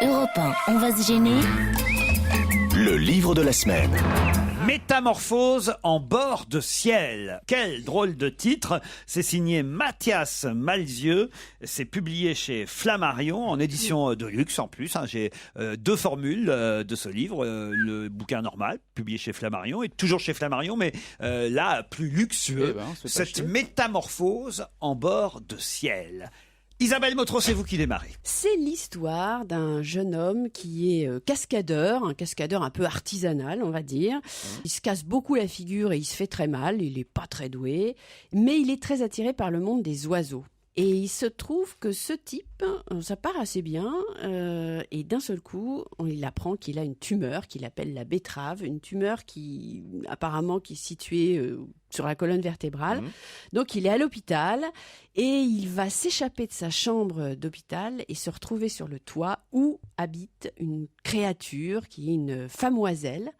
Europe 1, on va se gêner. Le livre de la semaine. Métamorphose en bord de ciel. Quel drôle de titre. C'est signé Mathias Malzieu. C'est publié chez Flammarion en édition de luxe en plus. J'ai deux formules de ce livre. Le bouquin normal, publié chez Flammarion, et toujours chez Flammarion, mais là, plus luxueux. Cette métamorphose en bord de ciel. Isabelle Motro, c'est vous qui démarrez. C'est l'histoire d'un jeune homme qui est cascadeur, un cascadeur un peu artisanal, on va dire. Il se casse beaucoup la figure et il se fait très mal, il n'est pas très doué, mais il est très attiré par le monde des oiseaux. Et il se trouve que ce type, ça part assez bien, et d'un seul coup, il apprend qu'il a une tumeur qu'il appelle la betterave, une tumeur qui apparemment qui est située sur la colonne vertébrale. Donc il est à l'hôpital et il va s'échapper de sa chambre d'hôpital et se retrouver sur le toit où habite une créature qui est une femme oiselle,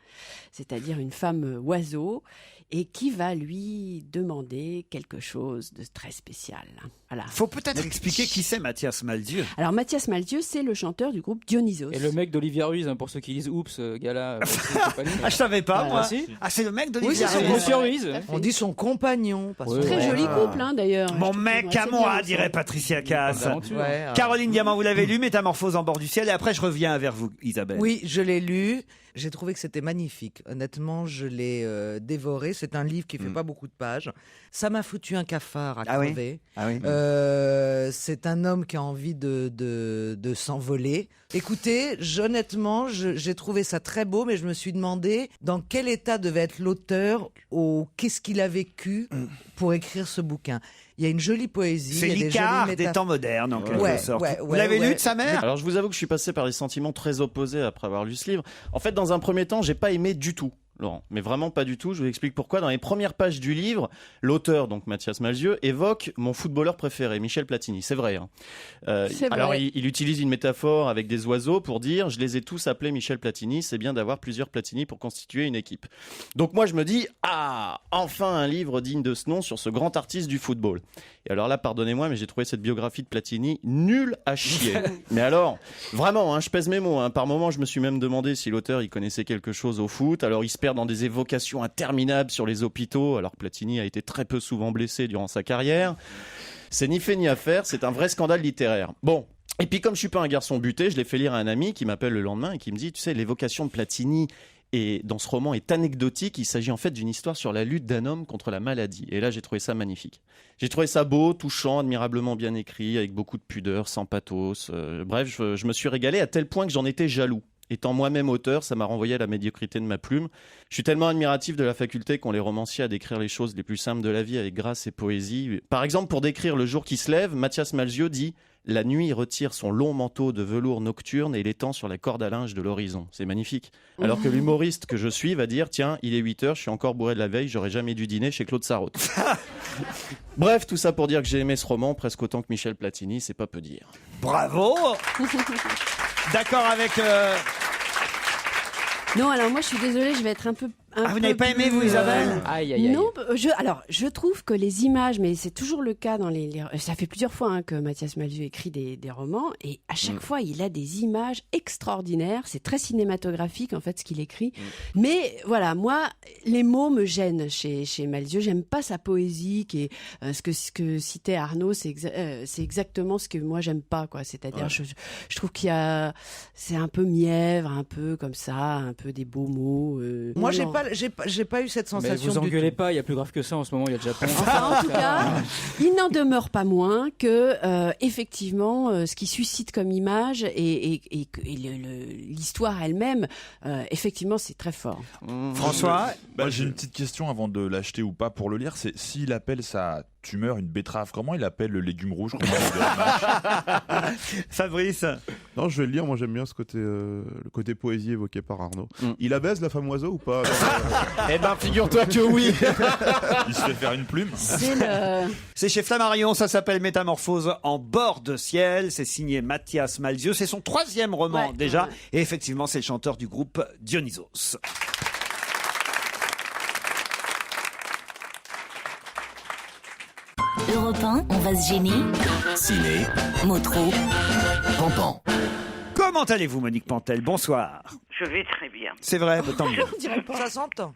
c'est-à-dire une femme oiseau, et qui va lui demander quelque chose de très spécial. Voilà. Faut peut-être expliquer qui c'est Mathias Malzieu. Alors Mathias Malzieu, c'est le chanteur du groupe Dionysos. Et le mec d'Olivier Ruiz, pour ceux qui disent oups, gars-là. Je savais pas, moi. Si. C'est le mec d'Olivier c'est Ruiz. Monsieur Ruiz. On dit son compagnon. Parce Très joli couple, d'ailleurs. Mon Je trouve mec qu'ils à sont moi, assez bien dirait Patricia Cass. Ouais, Caroline Diamant, vous l'avez lu, Métamorphose en bord du ciel, et après je reviens vers vous, Isabelle. Oui, je l'ai lu. J'ai trouvé que c'était magnifique. Honnêtement, je l'ai dévoré. C'est un livre qui fait pas beaucoup de pages. Ça m'a foutu un cafard à crever. Ah oui. C'est un homme qui a envie de s'envoler. Écoutez, honnêtement, j'ai trouvé ça très beau, mais je me suis demandé dans quel état devait être l'auteur, qu'est-ce qu'il a vécu pour écrire ce bouquin. Il y a une jolie poésie. C'est il y a des l'Icare jolies des temps modernes, en quelque Ouais, sorte. ouais, Vous l'avez ouais. lu de sa mère? Alors je vous avoue que je suis passé par des sentiments très opposés après avoir lu ce livre. En fait, dans un premier temps, j'ai pas aimé du tout, Laurent, mais vraiment pas du tout. Je vous explique pourquoi. Dans les premières pages du livre, l'auteur, donc Mathias Malzieu, évoque mon footballeur préféré, Michel Platini. C'est vrai. C'est alors vrai. il utilise une métaphore avec des oiseaux pour dire je les ai tous appelés Michel Platini. C'est bien d'avoir plusieurs Platini pour constituer une équipe. Donc moi je me dis enfin un livre digne de ce nom sur ce grand artiste du football. Et alors là, pardonnez-moi, mais j'ai trouvé cette biographie de Platini nulle à chier. Mais alors, vraiment, je pèse mes mots. Par moment, je me suis même demandé si l'auteur il connaissait quelque chose au foot. Alors, il se perd dans des évocations interminables sur les hôpitaux, alors que Platini a été très peu souvent blessé durant sa carrière. C'est ni fait ni à faire, c'est un vrai scandale littéraire. Bon. Et puis, comme je suis pas un garçon buté, je l'ai fait lire à un ami qui m'appelle le lendemain et qui me dit, tu sais, l'évocation de Platini et dans ce roman est anecdotique. Il s'agit en fait d'une histoire sur la lutte d'un homme contre la maladie. Et là, j'ai trouvé ça magnifique. J'ai trouvé ça beau, touchant, admirablement bien écrit, avec beaucoup de pudeur, sans pathos. Bref, je me suis régalé à tel point que j'en étais jaloux. Étant moi-même auteur, ça m'a renvoyé à la médiocrité de ma plume. Je suis tellement admiratif de la faculté qu'ont les romanciers à décrire les choses les plus simples de la vie avec grâce et poésie. Par exemple, pour décrire le jour qui se lève, Mathias Malzieu dit « La nuit retire son long manteau de velours nocturne et l'étend sur la corde à linge de l'horizon. » C'est magnifique. Alors que l'humoriste que je suis va dire « Tiens, il est 8h, je suis encore bourré de la veille, j'aurais jamais dû dîner chez Claude Sarraute. » Bref, tout ça pour dire que j'ai aimé ce roman presque autant que Michel Platini, c'est pas peu dire. Bravo. D'accord avec... Non, alors moi je suis désolée, je vais être un peu... vous n'avez pas aimé, vous, Isabelle? Non, je trouve que les images, mais c'est toujours le cas dans ça fait plusieurs fois que Mathias Malzieu écrit des romans, et à chaque fois il a des images extraordinaires. C'est très cinématographique en fait ce qu'il écrit. Mais voilà, moi les mots me gênent chez Malzieu. J'aime pas sa poésie qui est ce que citait Arnaud. C'est exactement ce que moi j'aime pas, quoi. C'est-à-dire je trouve c'est un peu mièvre, un peu comme ça, un peu des beaux mots. Moi, non. j'ai pas eu cette Mais sensation. vous engueulez pas, il y a plus grave que ça en ce moment, il y a déjà plein. Enfin, en tout cas, il n'en demeure pas moins que, effectivement, ce qui suscite comme image et l'histoire elle-même, effectivement, c'est très fort. François? J'ai une petite question avant de l'acheter ou pas pour le lire. C'est s'il appelle sa tumeur une betterave, comment il appelle le légume rouge qu'on mange de la mâche? Fabrice? Non, je vais le lire. Moi, j'aime bien ce côté, le côté poésie évoqué par Arnaud. Il abaise la femme oiseau ou pas? Eh ben, figure-toi que oui. Il se fait faire une plume. C'est chez Flammarion, ça s'appelle Métamorphose en bord de ciel. C'est signé Mathias Malzieu. C'est son 3e roman déjà. Et effectivement, c'est le chanteur du groupe Dionysos. Europe 1, on va se gêner. Ciné. Motro. Pampan. Comment allez-vous, Monique Pantel? Bonsoir. Je vais très bien. C'est vrai, tant mieux. Ça s'entend.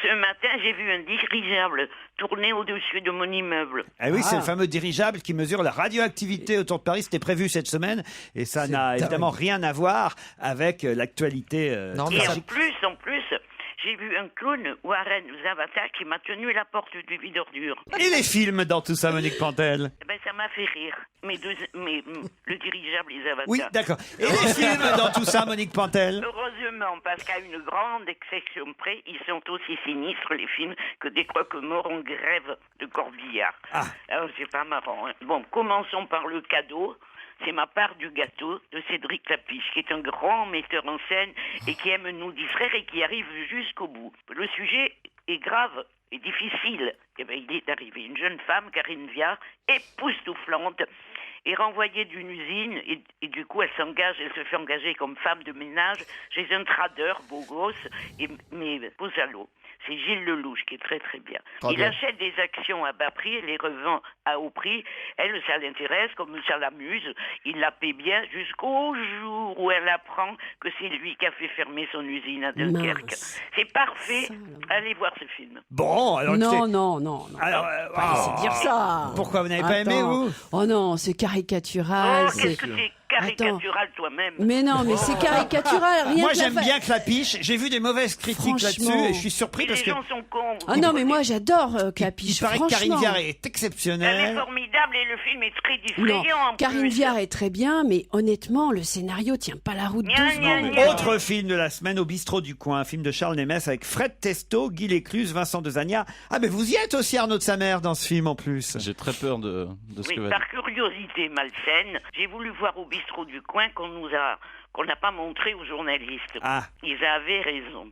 Ce matin, j'ai vu un dirigeable tourner au-dessus de mon immeuble. Ah oui, c'est le fameux dirigeable qui mesure la radioactivité autour de Paris. C'était prévu cette semaine et ça n'a évidemment rien à voir avec l'actualité. Et en plus, j'ai vu un clown, Warren Zavata, qui m'a tenu la porte du vide-ordure. Et les films dans tout ça, Monique Pantel? Eh ben, ça m'a fait rire. Le dirigeable et Zavata. Oui, d'accord. Et les films dans tout ça, Monique Pantel? Heureusement, parce qu'à une grande exception près, ils sont aussi sinistres, les films, que des croque-morts en grève de Corbillard. Ah. Alors, c'est pas marrant. Hein. Bon, commençons par le cadeau. C'est ma part du gâteau de Cédric Lapiche, qui est un grand metteur en scène et qui aime nous distraire et qui arrive jusqu'au bout. Le sujet est grave et difficile. Eh ben, il est arrivé. Une jeune femme, Karine Viard, époustouflante, est renvoyée d'une usine et du coup elle se fait engager comme femme de ménage chez un trader beau gosse mais beau salaud. C'est Gilles Lelouch qui est très très bien. Il achète des actions à bas prix et les revend à haut prix. Elle, ça l'intéresse, comme ça l'amuse. Il la paie bien jusqu'au jour où elle apprend que c'est lui qui a fait fermer son usine à Dunkerque. C'est parfait. Allez voir ce film. Bon, alors Non. Alors, C'est dire ça. Pourquoi vous n'avez pas aimé, vous? Oh non, c'est caricatural. Oh, qu'est-ce que c'est caricatural toi-même. Mais non, mais c'est caricatural. Rien Moi, que j'aime bien Clapiche. J'ai vu des mauvaises critiques là-dessus et je suis surpris parce les que gens sont cons. Ah non, mais moi j'adore Clapiche. il paraît que Karine franchement. Viard est Elle est exceptionnelle. formidable et le film est très Non, distrayant en Karine plus. Viard est très bien, mais honnêtement, le scénario tient pas la route. Gna, doucement. gna, gna. Autre film de la semaine, Au bistrot du coin, un film de Charles Nemes avec Fred Testo, Guy Lécluse, Vincent Dezania. Ah, mais vous y êtes aussi, Arnaud de Samer, dans ce film en plus. J'ai très peur de ce Oui, que va par curiosité malsaine, j'ai voulu voir Au bistrot du coin qu'on n'a pas montré aux journalistes. Ah. Ils avaient raison.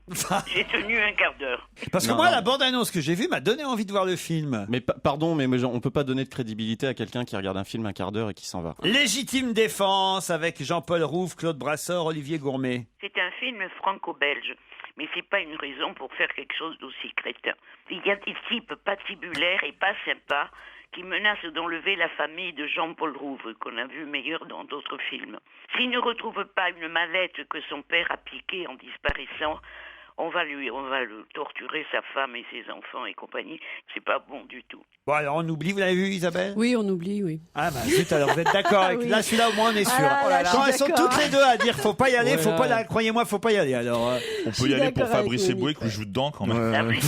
J'ai tenu un quart d'heure. Parce que Non, moi, non. la bande-annonce que j'ai vue m'a donné envie de voir le film. Mais pardon, mais on peut pas donner de crédibilité à quelqu'un qui regarde un film un quart d'heure et qui s'en va. Légitime défense avec Jean-Paul Rouve, Claude Brasseur, Olivier Gourmet. C'est un film franco-belge, mais c'est pas une raison pour faire quelque chose d'aussi crétin. Il y a des types patibulaires et pas sympas qui menacent d'enlever la famille de Jean-Paul Rouve, qu'on a vu meilleur dans d'autres films. S'il ne retrouve pas une mallette que son père a piquée en disparaissant, on va le torturer, sa femme et ses enfants et compagnie. C'est pas bon du tout. Bon, alors on oublie, vous l'avez vu, Isabelle? Oui, on oublie, oui. Ah, bah zut, alors vous êtes d'accord avec. Oui. Là, celui-là, au moins, on est sûr. Ah là là, Quand je elles suis sont d'accord. toutes les deux à dire faut pas y aller, faut Voilà. pas là, croyez-moi, faut pas y aller. Alors, On suis peut y aller pour d'accord avec Fabrice Monique. Eboué qui joue dedans quand même. Ah oui.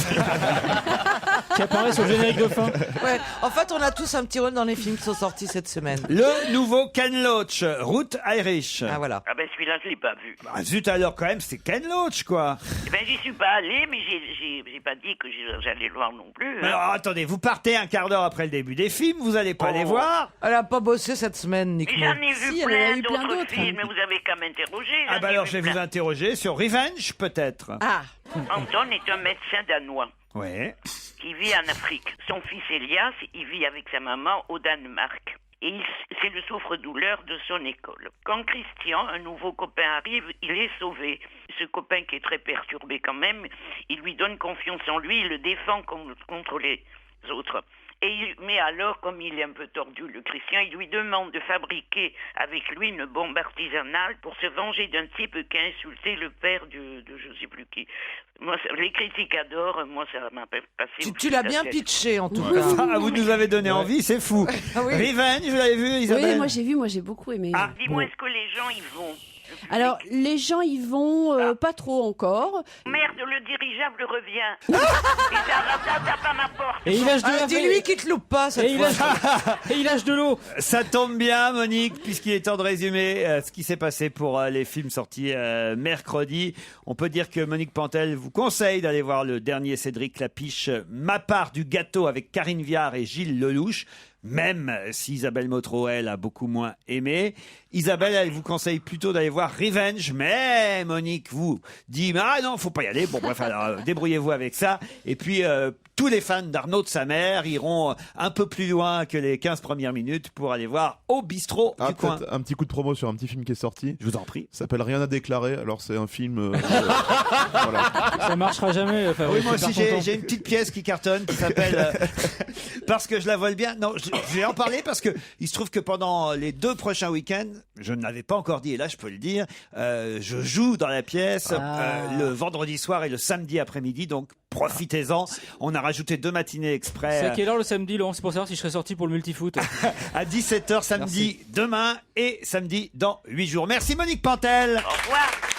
Qui apparaît sur le générique de fin. Ouais. En fait, on a tous un petit rôle dans les films qui sont sortis cette semaine. le nouveau Ken Loach, Route Irish. Ah voilà. Ah ben celui-là, je l'ai pas vu. Bah, zut, alors quand même, c'est Ken Loach, quoi. Eh ben j'y suis pas allé, mais j'ai pas dit que j'allais le voir non plus. Mais hein. alors, attendez, vous partez un quart d'heure après le début des films, vous allez pas Oh. les voir? Elle a pas bossé cette semaine, Nick. Mais j'en ai vu Si, elle en a eu plein plein d'autres d'autres. films, mais vous avez quand même interrogé. Ah j'en bah ai alors vu je vais vous plein. interroger sur Revenge, peut-être. Ah, Anton est un médecin danois Ouais. qui vit en Afrique. Son fils Elias, il vit avec sa maman au Danemark. Et c'est le souffre-douleur de son école. Quand Christian, un nouveau copain, arrive, il est sauvé. Ce copain qui est très perturbé quand même, il lui donne confiance en lui, il le défend contre les autres. Mais alors, comme il est un peu tordu, le Christian, il lui demande de fabriquer avec lui une bombe artisanale pour se venger d'un type qui a insulté le père de je sais plus qui. Moi, les critiques adorent, moi ça m'a passé. Tu l'as bien pitché en tout cas. Ah, vous nous avez donné envie, c'est fou. Ah oui. Revenge, vous l'avez vu, Isabelle? oui, moi j'ai beaucoup aimé. Ah, Dis-moi, est-ce que les gens y vont? Le public. Alors, les gens y vont pas trop encore. Merde, le dirigeable revient. Et ça tape à ma porte. Et il lâche de Ah, la dis-lui qu'il te loupe pas cette Et il fois. lâche, et il lâche de l'eau. Ça tombe bien, Monique, puisqu'il est temps de résumer ce qui s'est passé pour les films sortis mercredi. On peut dire que Monique Pantel vous conseille d'aller voir le dernier Cédric Lapiche, Ma part du gâteau, avec Karine Viard et Gilles Lelouch. Même si Isabelle Motro, elle, a beaucoup moins aimé. Isabelle, elle vous conseille plutôt d'aller voir Revenge, mais Monique vous dit « Ah non, faut pas y aller ». Bon, bref, alors débrouillez-vous avec ça. Et puis, tous les fans d'Arnaud de Samer iront un peu plus loin que les 15 premières minutes pour aller voir Au bistrot du coin. Peut-être un petit coup de promo sur un petit film qui est sorti. Je vous en prie. Ça s'appelle Rien à déclarer. Alors c'est un film. Voilà. Ça marchera jamais. Oui, moi je suis aussi, hyper content. j'ai une petite pièce qui cartonne qui s'appelle Parce que je la vole bien. Non, Je vais en parler parce que il se trouve que pendant les 2 prochains week-ends, je ne l'avais pas encore dit et là je peux le dire, je joue dans la pièce le vendredi soir et le samedi après-midi, donc profitez-en. On a rajouté 2 matinées exprès. C'est à quelle heure le samedi, Laurent? C'est pour savoir si je serais sorti pour le multifoot. À 17h samedi demain et samedi dans 8 jours. Merci Monique Pantel. Au revoir.